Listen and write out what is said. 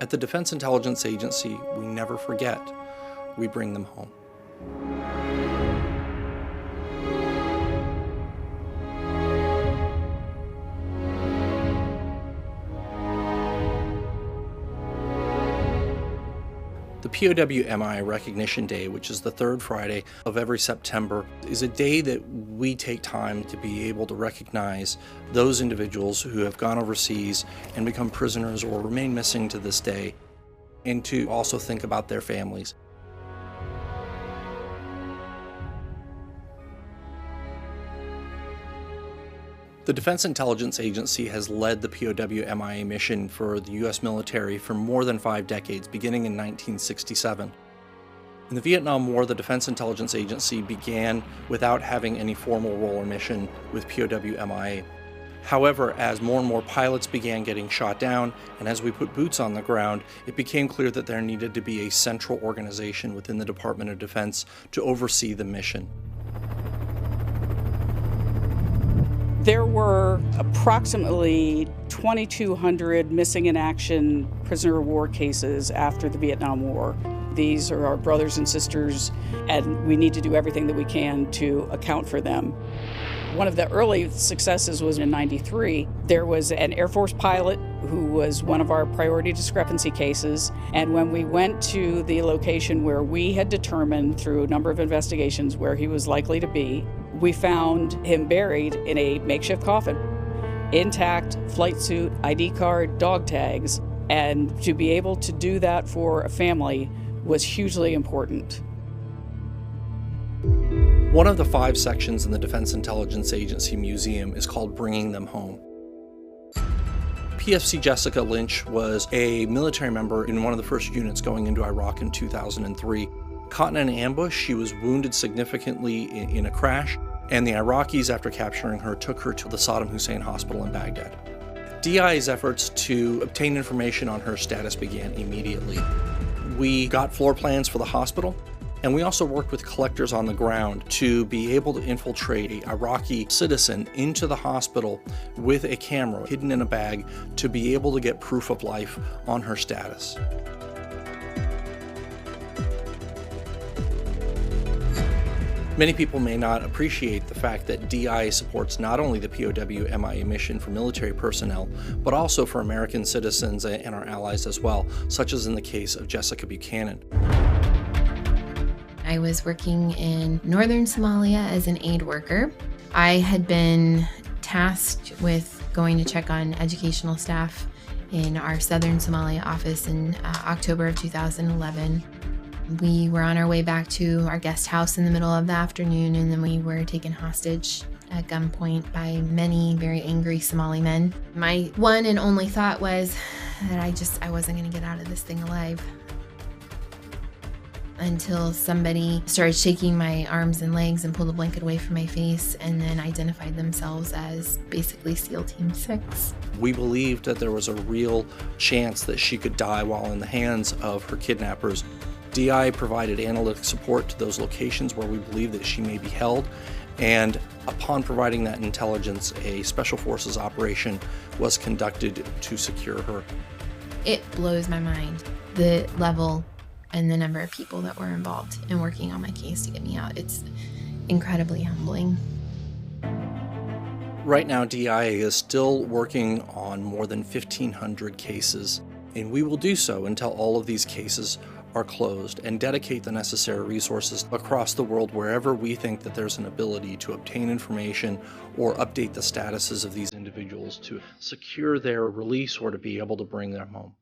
At the Defense Intelligence Agency, we never forget. We bring them home. The POW MI Recognition Day, which is the third Friday of every September, is a day that we take time to be able to recognize those individuals who have gone overseas and become prisoners or remain missing to this day, and to also think about their families. The Defense Intelligence Agency has led the POW MIA mission for the U.S. military for more than 5 decades, beginning in 1967. In the Vietnam War, the Defense Intelligence Agency began without having any formal role or mission with POW MIA. However, as more and more pilots began getting shot down, and as we put boots on the ground, it became clear that there needed to be a central organization within the Department of Defense to oversee the mission. There were approximately 2,200 missing in action prisoner of war cases after the Vietnam War. These are our brothers and sisters, and we need to do everything that we can to account for them. One of the early successes was in '93. There was an Air Force pilot who was one of our priority discrepancy cases, and when we went to the location where we had determined through a number of investigations where he was likely to be, we found him buried in a makeshift coffin, intact flight suit, ID card, dog tags, and to be able to do that for a family was hugely important. One of the 5 sections in the Defense Intelligence Agency Museum is called Bringing Them Home. PFC Jessica Lynch was a military member in one of the first units going into Iraq in 2003. Caught in an ambush, she was wounded significantly in a crash, and the Iraqis, after capturing her, took her to the Saddam Hussein Hospital in Baghdad. DI's efforts to obtain information on her status began immediately. We got floor plans for the hospital, and we also worked with collectors on the ground to be able to infiltrate an Iraqi citizen into the hospital with a camera hidden in a bag to be able to get proof of life on her status. Many people may not appreciate the fact that DI supports not only the POW MIA mission for military personnel, but also for American citizens and our allies as well, such as in the case of Jessica Buchanan. I was working in northern Somalia as an aid worker. I had been tasked with going to check on educational staff in our southern Somalia office in October of 2011. We were on our way back to our guest house in the middle of the afternoon, and then we were taken hostage at gunpoint by many very angry Somali men. My one and only thought was that I wasn't going to get out of this thing alive. Until somebody started shaking my arms and legs and pulled a blanket away from my face, and then identified themselves as basically SEAL Team 6. We believed that there was a real chance that she could die while in the hands of her kidnappers. DI provided analytic support to those locations where we believe that she may be held, and upon providing that intelligence, a Special Forces operation was conducted to secure her. It blows my mind, the level and the number of people that were involved in working on my case to get me out. It's incredibly humbling. Right now, DI is still working on more than 1,500 cases, and we will do so until all of these cases are closed and dedicate the necessary resources across the world wherever we think that there's an ability to obtain information or update the statuses of these individuals to secure their release or to be able to bring them home.